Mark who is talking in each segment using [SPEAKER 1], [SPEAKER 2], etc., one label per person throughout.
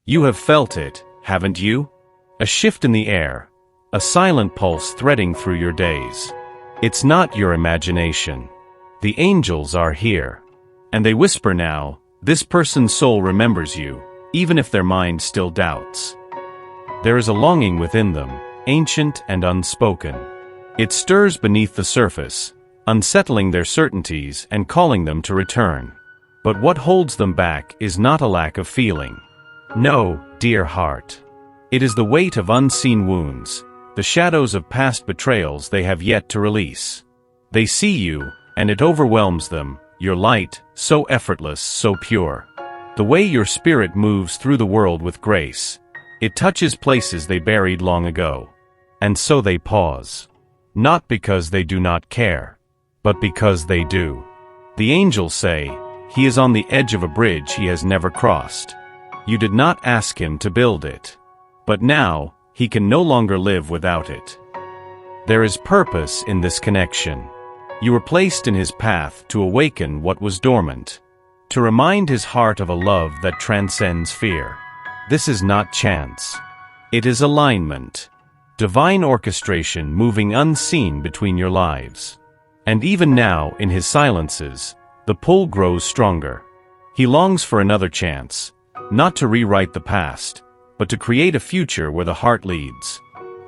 [SPEAKER 1] You have felt it, haven't you? A shift in the air, a silent pulse threading through your days. It's not your imagination. The angels are here. And they whisper now, this person's soul remembers you, even if their mind still doubts. There is a longing within them, ancient and unspoken. It stirs beneath the surface, unsettling their certainties and calling them to return. But what holds them back is not a lack of feeling. No, dear heart. It is the weight of unseen wounds, the shadows of past betrayals they have yet to release. They see you, and it overwhelms them, your light, so effortless, so pure. The way your spirit moves through the world with grace. It touches places they buried long ago. And so they pause. Not because they do not care, but because they do. The angels say, he is on the edge of a bridge he has never crossed. You did not ask him to build it. But now, he can no longer live without it. There is purpose in this connection. You were placed in his path to awaken what was dormant, to remind his heart of a love that transcends fear. This is not chance. It is alignment. Divine orchestration moving unseen between your lives. And even now, in his silences, the pull grows stronger. He longs for another chance, not to rewrite the past, but to create a future where the heart leads.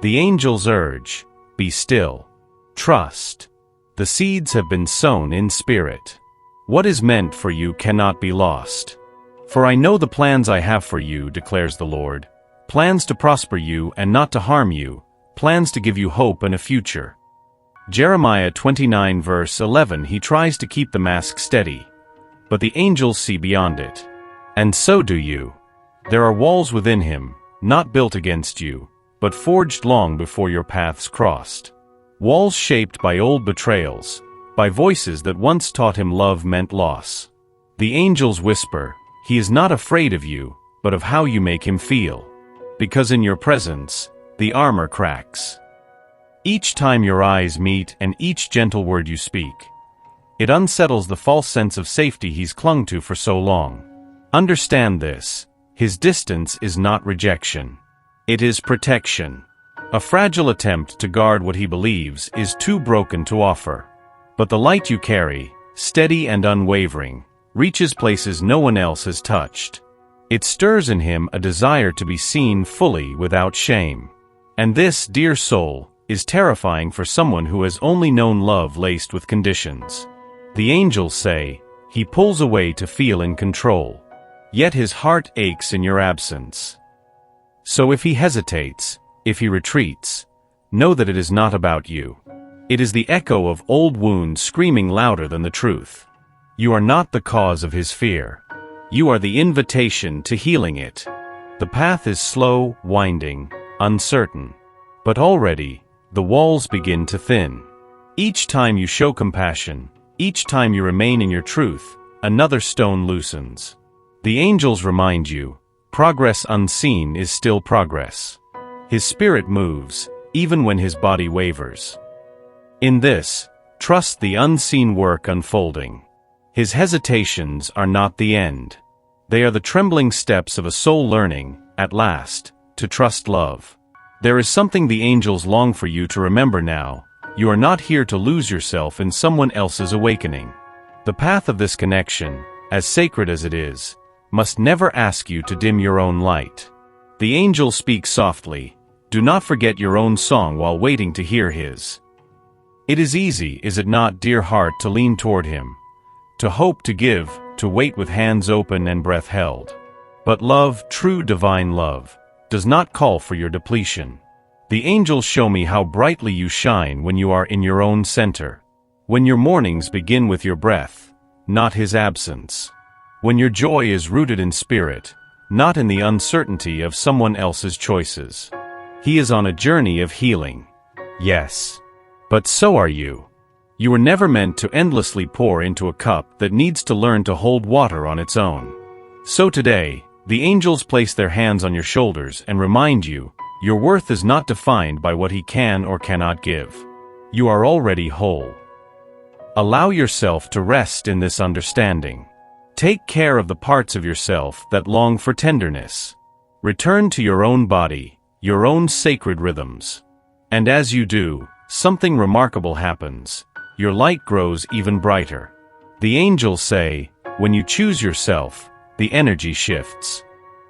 [SPEAKER 1] The angels urge, be still. Trust. The seeds have been sown in spirit. What is meant for you cannot be lost. For I know the plans I have for you, declares the Lord. Plans to prosper you and not to harm you, plans to give you hope and a future. Jeremiah 29 verse 11. He tries to keep the mask steady, but the angels see beyond it. And so do you. There are walls within him, not built against you, but forged long before your paths crossed. Walls shaped by old betrayals, by voices that once taught him love meant loss. The angels whisper, he is not afraid of you, but of how you make him feel. Because in your presence, the armor cracks. Each time your eyes meet and each gentle word you speak, it unsettles the false sense of safety he's clung to for so long. Understand this, his distance is not rejection. It is protection. A fragile attempt to guard what he believes is too broken to offer. But the light you carry, steady and unwavering, reaches places no one else has touched. It stirs in him a desire to be seen fully without shame. And this, dear soul, is terrifying for someone who has only known love laced with conditions. The angels say, he pulls away to feel in control. Yet his heart aches in your absence. So if he hesitates, if he retreats, know that it is not about you. It is the echo of old wounds screaming louder than the truth. You are not the cause of his fear. You are the invitation to healing it. The path is slow, winding, uncertain. But already, the walls begin to thin. Each time you show compassion, each time you remain in your truth, another stone loosens. The angels remind you, progress unseen is still progress. His spirit moves, even when his body wavers. In this, trust the unseen work unfolding. His hesitations are not the end. They are the trembling steps of a soul learning, at last, to trust love. There is something the angels long for you to remember now. You are not here to lose yourself in someone else's awakening. The path of this connection, as sacred as it is, must never ask you to dim your own light. The angel speaks softly. Do not forget your own song while waiting to hear his. It is easy, is it not, dear heart, to lean toward him, to hope, to give, to wait with hands open and breath held. But love, true divine love, does not call for your depletion. The angels show me how brightly you shine when you are in your own center. When your mornings begin with your breath, not his absence. When your joy is rooted in spirit, not in the uncertainty of someone else's choices. He is on a journey of healing. Yes. But so are you. You were never meant to endlessly pour into a cup that needs to learn to hold water on its own. So today, the angels place their hands on your shoulders and remind you, your worth is not defined by what he can or cannot give. You are already whole. Allow yourself to rest in this understanding. Take care of the parts of yourself that long for tenderness. Return to your own body, your own sacred rhythms. And as you do, something remarkable happens. Your light grows even brighter. The angels say, when you choose yourself, the energy shifts.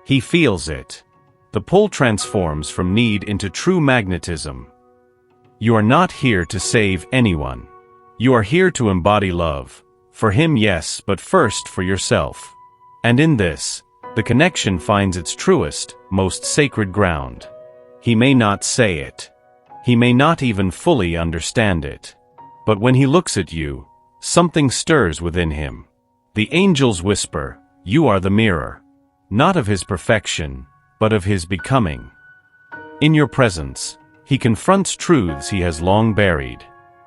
[SPEAKER 1] He feels it. The pull transforms from need into true magnetism. You are not here to save anyone. You are here to embody love. For him, yes, but first for yourself. And in this, the connection finds its truest, most sacred ground. He may not say it. He may not even fully understand it. But when he looks at you, something stirs within him. The angels whisper, "You are the mirror." Not of his perfection, but of his becoming. In your presence, he confronts truths he has long buried.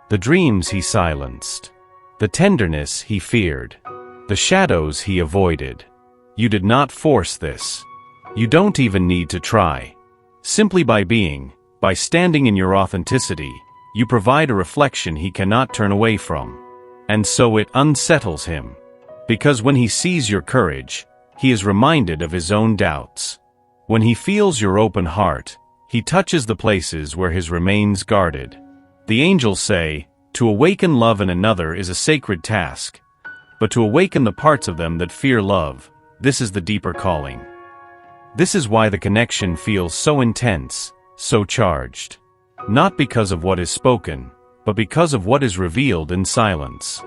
[SPEAKER 1] The dreams he silenced. The tenderness he feared. The shadows he avoided. You did not force this. You don't even need to try. Simply by being, by standing in your authenticity, you provide a reflection he cannot turn away from. And so it unsettles him. Because when he sees your courage, he is reminded of his own doubts. When he feels your open heart, he touches the places where his remains guarded. The angels say, to awaken love in another is a sacred task, but to awaken the parts of them that fear love, this is the deeper calling. This is why the connection feels so intense, so charged. Not because of what is spoken, but because of what is revealed in silence.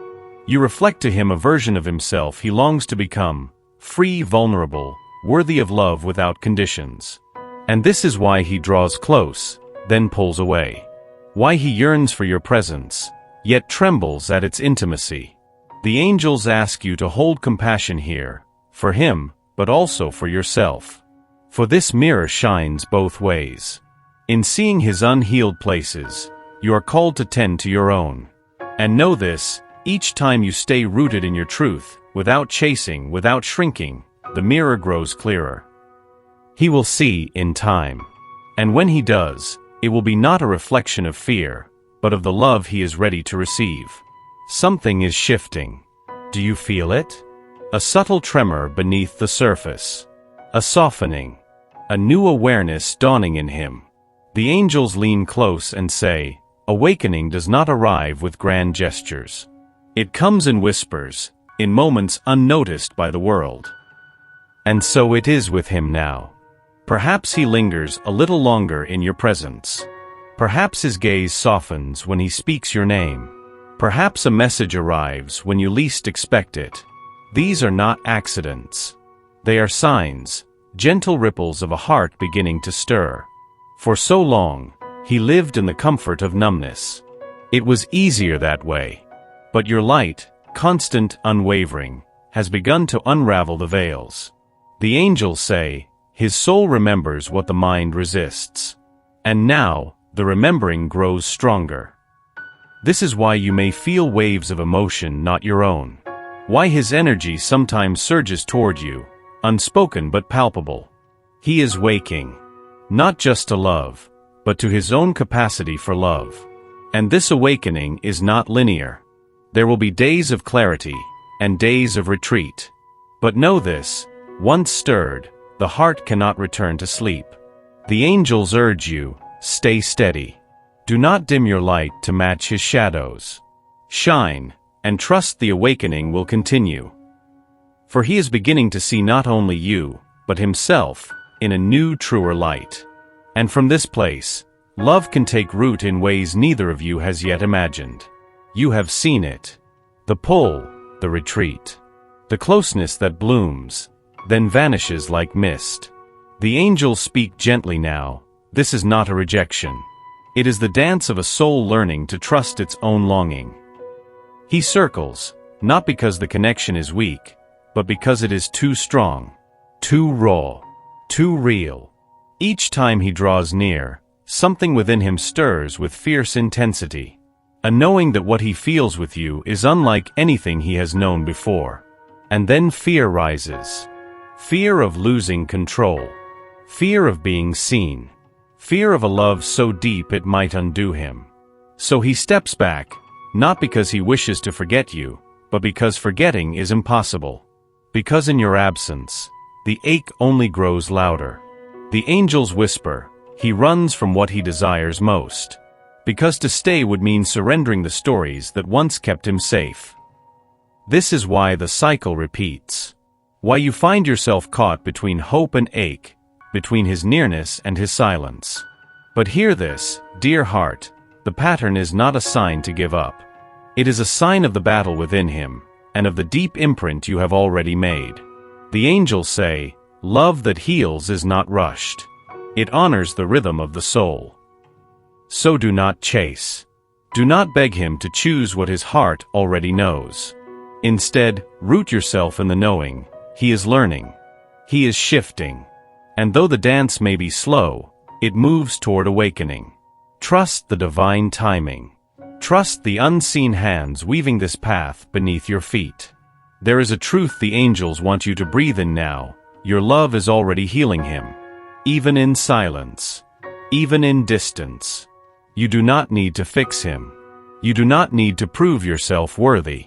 [SPEAKER 1] You reflect to him a version of himself he longs to become, free, vulnerable, worthy of love without conditions. And this is why he draws close, then pulls away. Why he yearns for your presence, yet trembles at its intimacy. The angels ask you to hold compassion here, for him, but also for yourself. For this mirror shines both ways. In seeing his unhealed places, you are called to tend to your own. And know this, each time you stay rooted in your truth, without chasing, without shrinking, the mirror grows clearer. He will see in time. And when he does, it will be not a reflection of fear, but of the love he is ready to receive. Something is shifting. Do you feel it? A subtle tremor beneath the surface. A softening. A new awareness dawning in him. The angels lean close and say, awakening does not arrive with grand gestures. It comes in whispers, in moments unnoticed by the world. And so it is with him now. Perhaps he lingers a little longer in your presence. Perhaps his gaze softens when he speaks your name. Perhaps a message arrives when you least expect it. These are not accidents. They are signs, gentle ripples of a heart beginning to stir. For so long, he lived in the comfort of numbness. It was easier that way. But your light, constant, unwavering, has begun to unravel the veils. The angels say, his soul remembers what the mind resists. And now, the remembering grows stronger. This is why you may feel waves of emotion not your own. Why his energy sometimes surges toward you, unspoken but palpable. He is waking. Not just to love, but to his own capacity for love. And this awakening is not linear. There will be days of clarity, and days of retreat. But know this, once stirred, the heart cannot return to sleep. The angels urge you, stay steady. Do not dim your light to match his shadows. Shine, and trust the awakening will continue. For he is beginning to see not only you, but himself, in a new, truer light. And from this place, love can take root in ways neither of you has yet imagined. You have seen it. The pull, the retreat. The closeness that blooms, then vanishes like mist. The angels speak gently now. This is not a rejection. It is the dance of a soul learning to trust its own longing. He circles, not because the connection is weak, but because it is too strong, too raw, too real. Each time he draws near, something within him stirs with fierce intensity. A knowing that what he feels with you is unlike anything he has known before. And then fear rises. Fear of losing control. Fear of being seen. Fear of a love so deep it might undo him. So he steps back, not because he wishes to forget you, but because forgetting is impossible. Because in your absence, the ache only grows louder. The angels whisper, he runs from what he desires most. Because to stay would mean surrendering the stories that once kept him safe. This is why the cycle repeats. Why you find yourself caught between hope and ache, between his nearness and his silence. But hear this, dear heart, the pattern is not a sign to give up. It is a sign of the battle within him, and of the deep imprint you have already made. The angels say, love that heals is not rushed. It honors the rhythm of the soul. So do not chase. Do not beg him to choose what his heart already knows. Instead, root yourself in the knowing. He is learning. He is shifting. And though the dance may be slow, it moves toward awakening. Trust the divine timing. Trust the unseen hands weaving this path beneath your feet. There is a truth the angels want you to breathe in now. Your love is already healing him. Even in silence. Even in distance. You do not need to fix him. You do not need to prove yourself worthy.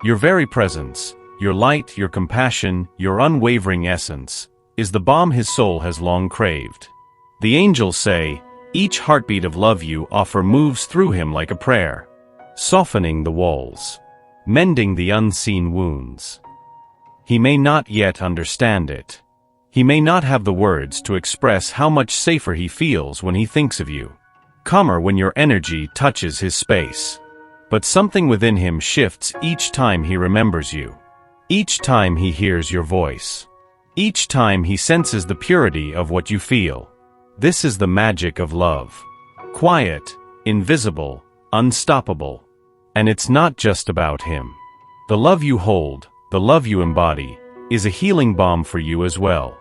[SPEAKER 1] Your very presence, your light, your compassion, your unwavering essence, is the balm his soul has long craved. The angels say, each heartbeat of love you offer moves through him like a prayer, softening the walls, mending the unseen wounds. He may not yet understand it. He may not have the words to express how much safer he feels when he thinks of you. Calmer when your energy touches his space. But something within him shifts each time he remembers you. Each time he hears your voice. Each time he senses the purity of what you feel. This is the magic of love. Quiet, invisible, unstoppable. And it's not just about him. The love you hold, the love you embody, is a healing balm for you as well.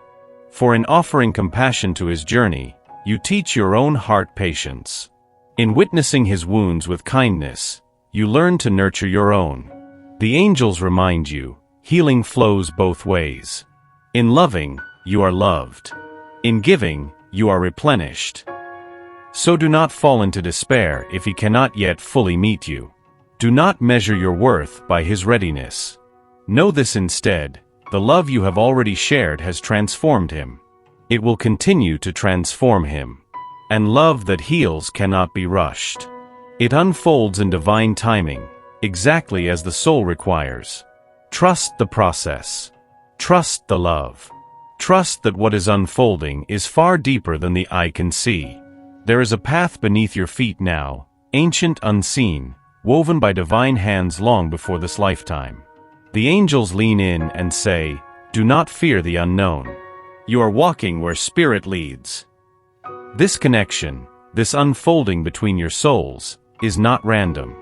[SPEAKER 1] For in offering compassion to his journey, you teach your own heart patience. In witnessing his wounds with kindness, you learn to nurture your own. The angels remind you, healing flows both ways. In loving, you are loved. In giving, you are replenished. So do not fall into despair if he cannot yet fully meet you. Do not measure your worth by his readiness. Know this instead, the love you have already shared has transformed him. It will continue to transform him. And love that heals cannot be rushed. It unfolds in divine timing, exactly as the soul requires. Trust the process. Trust the love. Trust that what is unfolding is far deeper than the eye can see. There is a path beneath your feet now, ancient, unseen, woven by divine hands long before this lifetime. The angels lean in and say, do not fear the unknown. You are walking where spirit leads. This connection, this unfolding between your souls, is not random.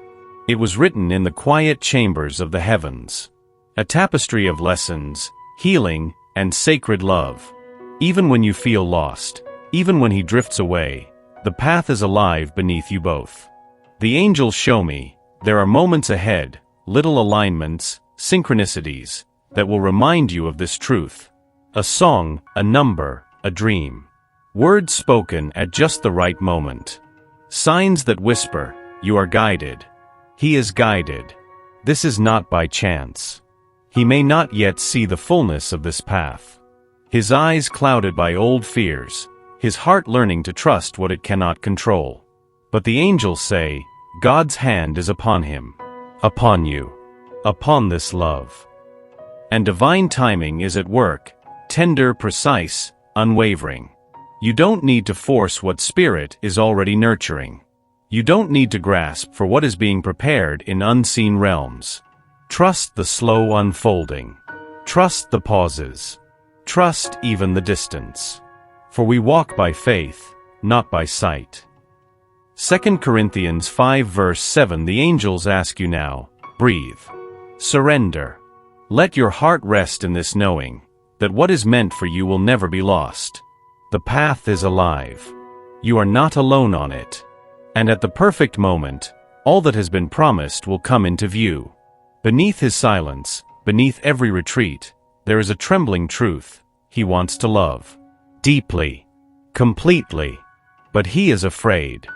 [SPEAKER 1] It was written in the quiet chambers of the heavens. A tapestry of lessons, healing, and sacred love. Even when you feel lost, even when he drifts away, the path is alive beneath you both. The angels show me, there are moments ahead, little alignments, synchronicities, that will remind you of this truth. A song, a number, a dream. Words spoken at just the right moment. Signs that whisper, you are guided. He is guided. This is not by chance. He may not yet see the fullness of this path. His eyes clouded by old fears, his heart learning to trust what it cannot control. But the angels say, God's hand is upon him, upon you, upon this love. And divine timing is at work, tender, precise, unwavering. You don't need to force what spirit is already nurturing. You don't need to grasp for what is being prepared in unseen realms. Trust the slow unfolding. Trust the pauses. Trust even the distance. For we walk by faith, not by sight. 2 Corinthians 5 verse 7. The angels ask you now, breathe. Surrender. Let your heart rest in this knowing, that what is meant for you will never be lost. The path is alive. You are not alone on it. And at the perfect moment, all that has been promised will come into view. Beneath his silence, beneath every retreat, there is a trembling truth. He wants to love. Deeply. Completely. But he is afraid.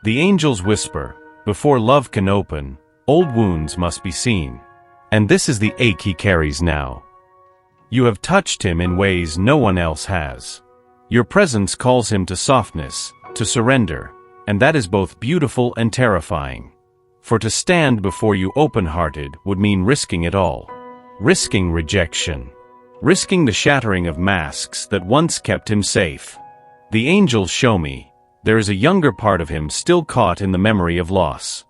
[SPEAKER 1] The angels whisper, before love can open, old wounds must be seen. And this is the ache he carries now. You have touched him in ways no one else has. Your presence calls him to softness, to surrender, and that is both beautiful and terrifying. For to stand before you open-hearted would mean risking it all. Risking rejection. Risking the shattering of masks that once kept him safe. The angels show me, there is a younger part of him still caught in the memory of loss.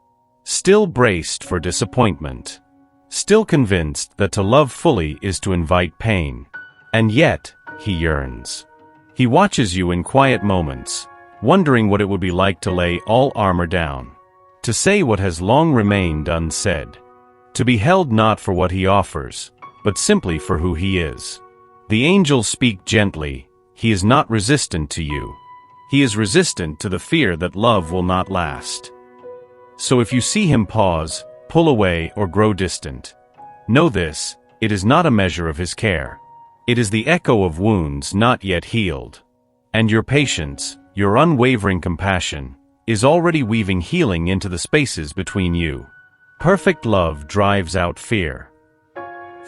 [SPEAKER 1] Still braced for disappointment. Still convinced that to love fully is to invite pain. And yet, he yearns. He watches you in quiet moments, wondering what it would be like to lay all armor down. To say what has long remained unsaid. To be held not for what he offers, but simply for who he is. The angels speak gently. He is not resistant to you. He is resistant to the fear that love will not last. So if you see him pause, pull away, or grow distant, know this, it is not a measure of his care. It is the echo of wounds not yet healed. And your patience, your unwavering compassion, is already weaving healing into the spaces between you. Perfect love drives out fear.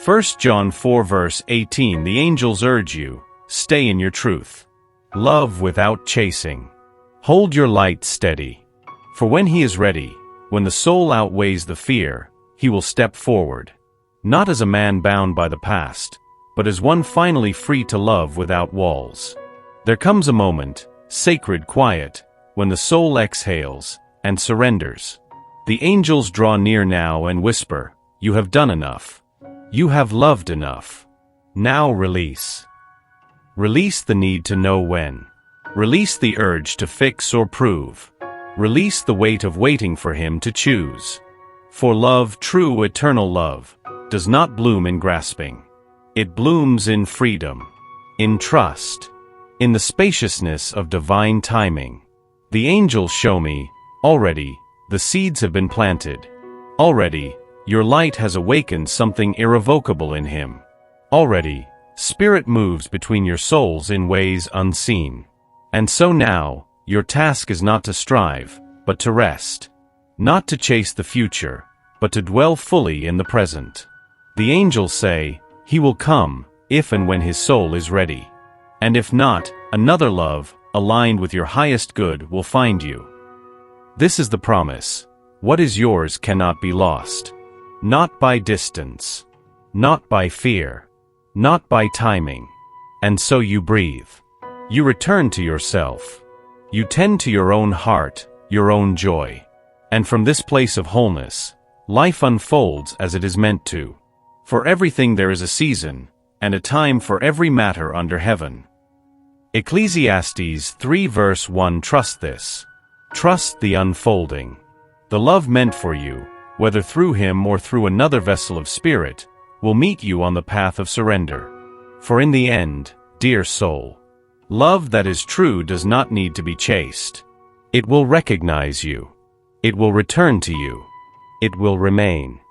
[SPEAKER 1] 1 John 4 verse 18. The angels urge you, stay in your truth. Love without chasing. Hold your light steady. For when he is ready, when the soul outweighs the fear, he will step forward. Not as a man bound by the past, but as one finally free to love without walls. There comes a moment, sacred quiet, when the soul exhales and surrenders. The angels draw near now and whisper, you have done enough. You have loved enough. Now release. Release the need to know when. Release the urge to fix or prove. Release the weight of waiting for him to choose. For love, true eternal love, does not bloom in grasping. It blooms in freedom, in trust, in the spaciousness of divine timing. The angels show me, already, the seeds have been planted. Already, your light has awakened something irrevocable in him. Already, spirit moves between your souls in ways unseen. And so now, your task is not to strive, but to rest. Not to chase the future, but to dwell fully in the present. The angels say, he will come, if and when his soul is ready. And if not, another love, aligned with your highest good, will find you. This is the promise. What is yours cannot be lost. Not by distance. Not by fear. Not by timing. And so you breathe. You return to yourself. You tend to your own heart, your own joy. And from this place of wholeness, life unfolds as it is meant to. For everything there is a season, and a time for every matter under heaven. Ecclesiastes 3 verse 1. Trust this. Trust the unfolding. The love meant for you, whether through him or through another vessel of spirit, will meet you on the path of surrender. For in the end, dear soul, love that is true does not need to be chased. It will recognize you. It will return to you. It will remain.